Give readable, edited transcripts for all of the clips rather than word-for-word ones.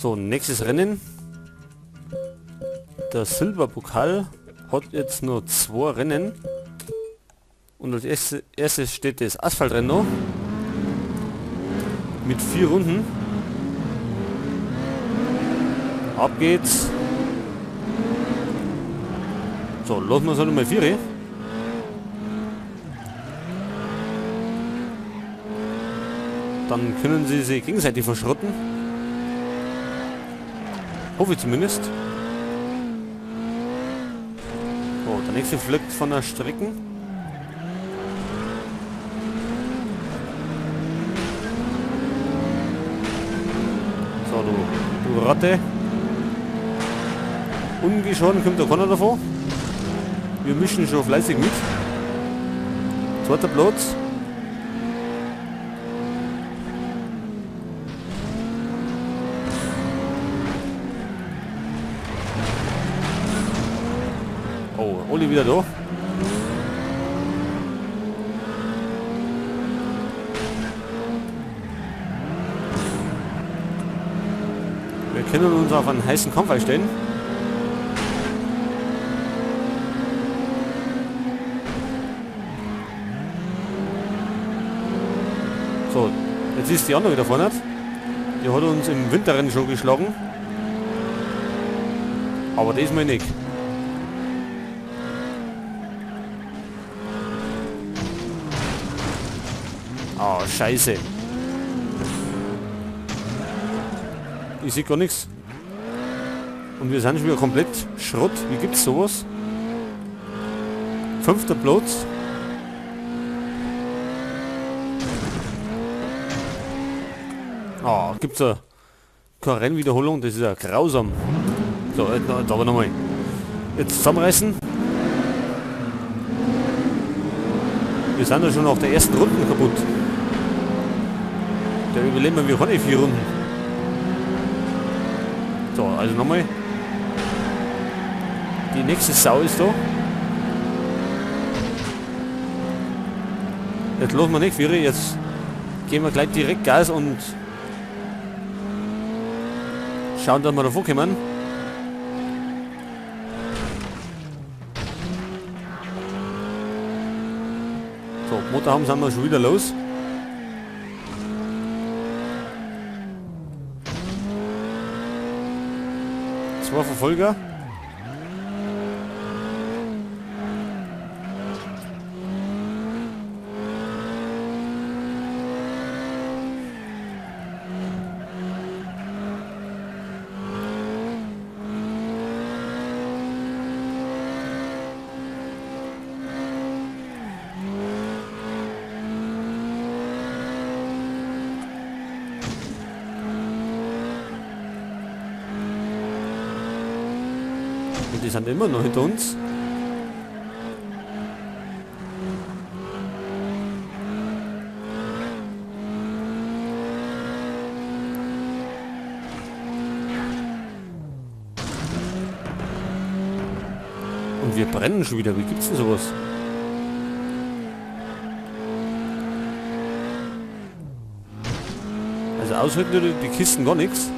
So, nächstes Rennen. Der Silberpokal hat jetzt nur 2 Rennen. Und als erstes steht das Asphaltrennen noch. Mit 4 Runden. Ab geht's. So, lassen wir es halt mal 4. Dann können sie sich gegenseitig verschrotten. Hoffe ich zumindest. So, der nächste fliegt von der Strecke. So, du Ratte. Ungeschoren kommt da keiner davon. Wir mischen schon fleißig mit. Zweiter Platz. Oh, Oli wieder da. Wir können uns auf einen heißen Kampf einstellen. So, jetzt ist die andere wieder vorne. Die hat uns im Winterrennen schon geschlagen. Aber diesmal nicht. Oh, scheiße. Ich sehe gar nichts. Und wir sind schon wieder komplett Schrott. Wie gibt's sowas? 5. Platz. Oh, gibt's ja keine Rennwiederholung. Das ist ja grausam. So, jetzt aber nochmal. Jetzt zusammenreißen. Wir sind ja schon nach der ersten Runde kaputt. Da überleben wir keine 4 Runden. So, also nochmal. Die nächste Sau ist da. Jetzt lassen wir nicht 4, jetzt gehen wir gleich direkt Gas und schauen, dass wir davor kommen. So, Motorhaben sind wir schon wieder los. Zwei Verfolger. Und die sind immer noch hinter uns. Und wir brennen schon wieder. Wie gibt's denn sowas? Also aushalten die Kisten gar nichts.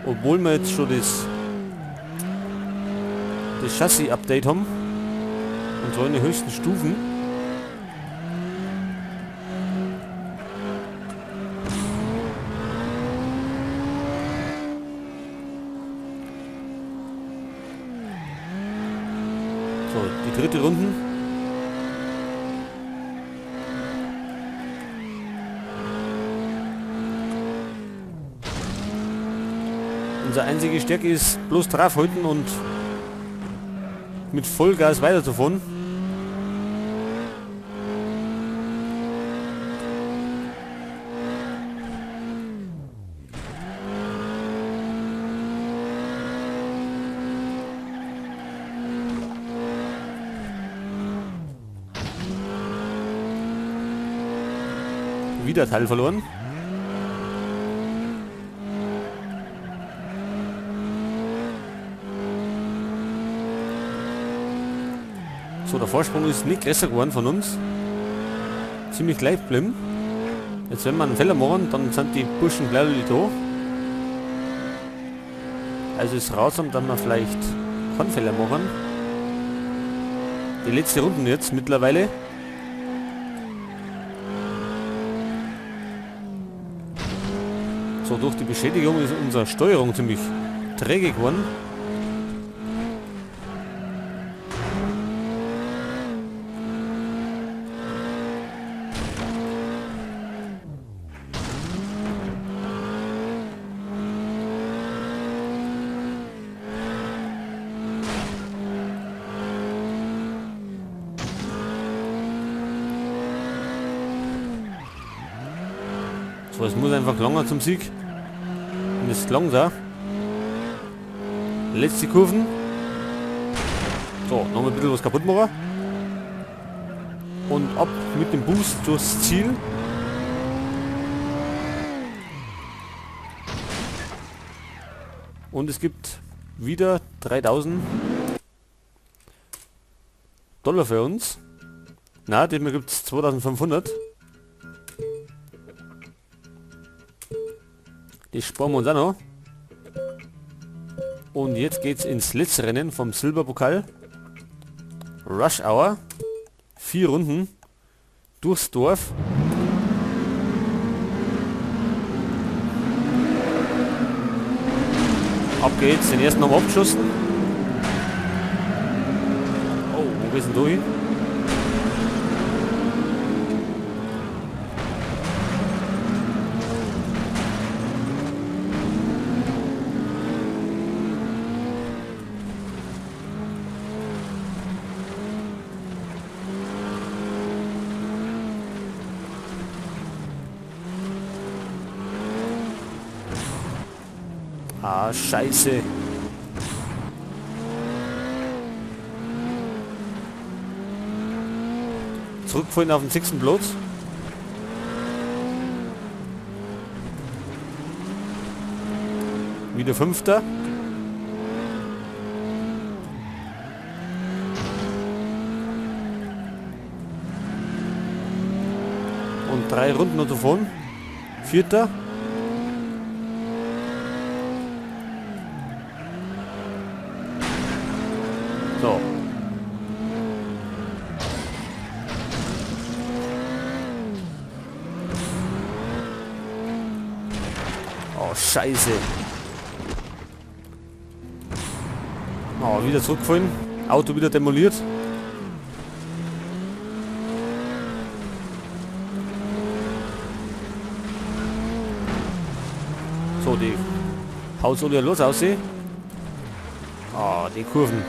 Obwohl wir jetzt schon das Chassis-Update haben. Und zwar in den höchsten Stufen. So, die dritte Runde. Unsere einzige Stärke ist bloß draufhalten und mit Vollgas weiterzufahren. Wieder Teil verloren. So, der Vorsprung ist nicht größer geworden von uns. Ziemlich gleich geblieben. Jetzt wenn wir einen Fehler machen, dann sind die Burschen gleich da. Also ist ratsam, dass wir vielleicht keinen Fehler machen. Die letzte Runde jetzt mittlerweile. So, durch die Beschädigung ist unsere Steuerung ziemlich träge geworden. So, es muss einfach langer zum Sieg. Und es ist lang da. Letzte Kurven. So, noch ein bisschen was kaputt machen. Und ab mit dem Boost durchs Ziel. Und es gibt wieder 3000 Dollar für uns. Na, diesmal gibt es 2500. Die sparen wir uns auch noch. Und jetzt geht's ins letzte Rennen vom Silberpokal. Rush Hour. 4 Runden. Durchs Dorf. Ab geht's. Den ersten haben wir abgeschossen. Oh, wo geht's denn da hin? Ah, scheiße. Zurückfallen auf den 6. Platz. Wieder 5. Und 3 Runden noch davon. 4. So. Oh, scheiße. Oh, wieder zurückgefallen. Auto wieder demoliert. So, die haut so los aussehen. Oh, die Kurven.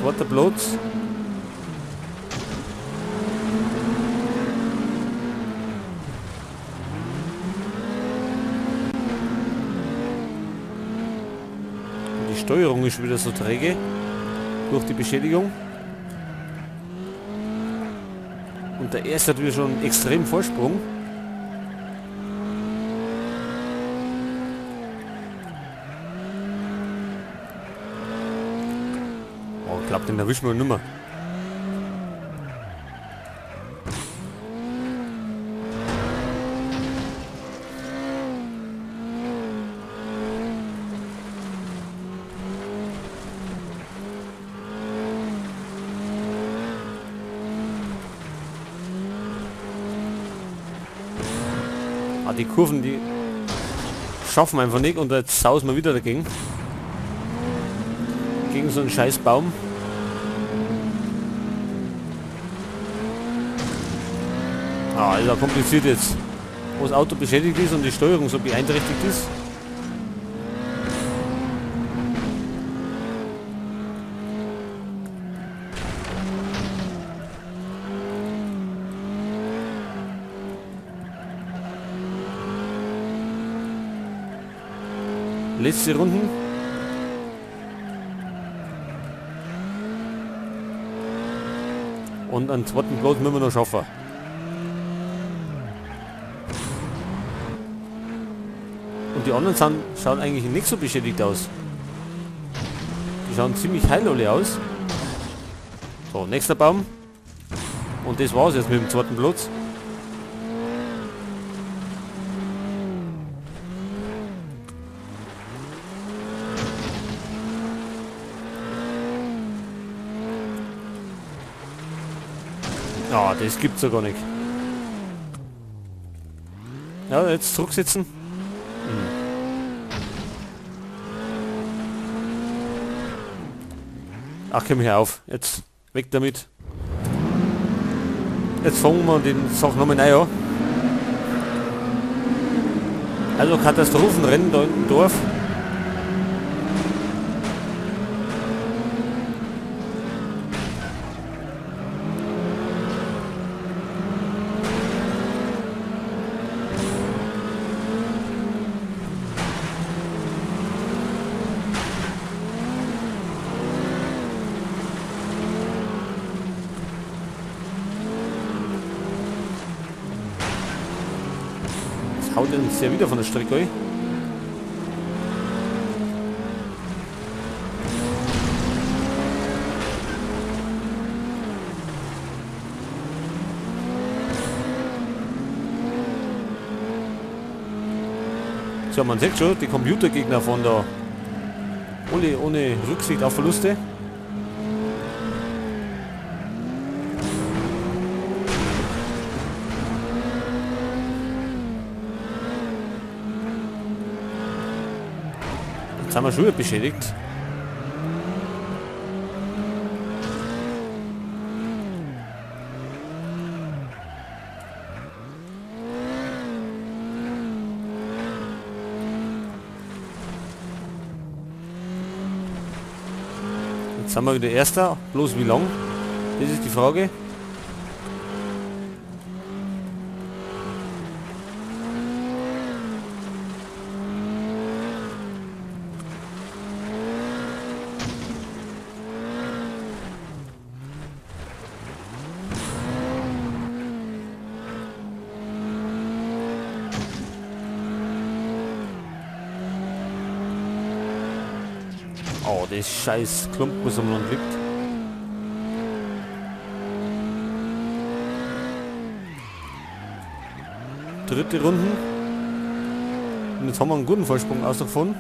2. Platz. Die Steuerung ist wieder so träge durch die Beschädigung. Und der erste hat wieder schon einen extremen Vorsprung. Oh, klappt, den erwischen wir nimmer. Ah, die Kurven, die schaffen wir einfach nicht und jetzt sausen wir wieder dagegen. Gegen so einen scheiß Baum. Ah, ist ja kompliziert jetzt. Wo das Auto beschädigt ist und die Steuerung so beeinträchtigt ist. Letzte Runden. Und einen 2. Platz müssen wir noch schaffen. Und die anderen schauen eigentlich nicht so beschädigt aus. Die schauen ziemlich heil alle aus. So, nächster Baum. Und das war's jetzt mit dem 2. Platz. Ja, das gibt's ja gar nicht. Ja, jetzt zurücksitzen. Ach, komm hier auf. Jetzt weg damit. Jetzt fangen wir den Sachen nochmal neu an. Also Katastrophenrennen da im Dorf. Haut uns ja wieder von der Strecke ein. So, man sieht schon, die Computergegner von da ohne Rücksicht auf Verluste. Jetzt haben wir schon wieder beschädigt. Jetzt sind wir wieder Erster. Bloß wie lang? Das ist die Frage. Oh, das scheiß Klumpen, was am Land liegt. Dritte Runden. Und jetzt haben wir einen guten Vorsprung aus davon.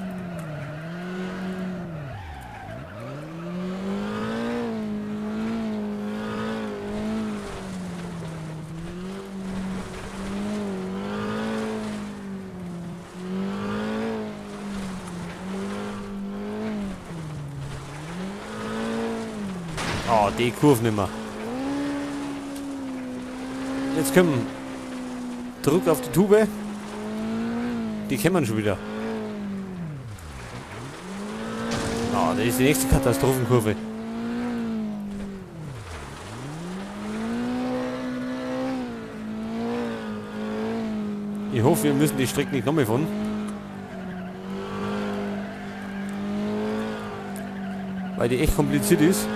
Oh, die Kurve nicht mehr. Jetzt kommen Druck auf die Tube. Die kennen schon wieder. Oh, das ist die nächste Katastrophenkurve. Ich hoffe, wir müssen die Strecke nicht nochmal fahren. Weil die echt kompliziert ist.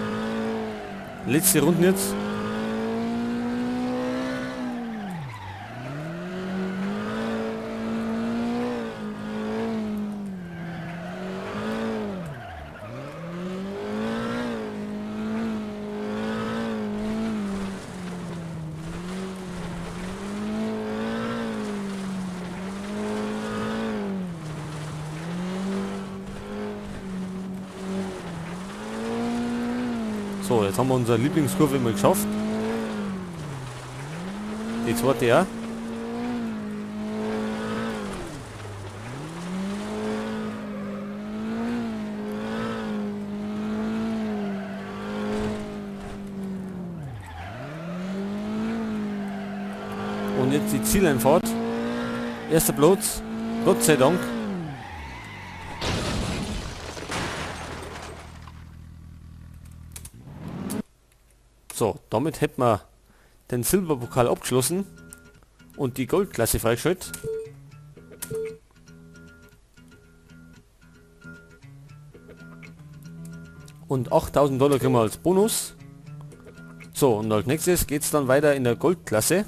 Letzte Runde jetzt. So, jetzt haben wir unsere Lieblingskurve mal geschafft. Die zweite ja. Und jetzt die Zieleinfahrt. Erster Platz. Gott sei Dank. So, damit hätten wir den Silberpokal abgeschlossen und die Goldklasse freigeschaltet. Und 8.000 $ kriegen wir als Bonus. So, und als nächstes geht es dann weiter in der Goldklasse.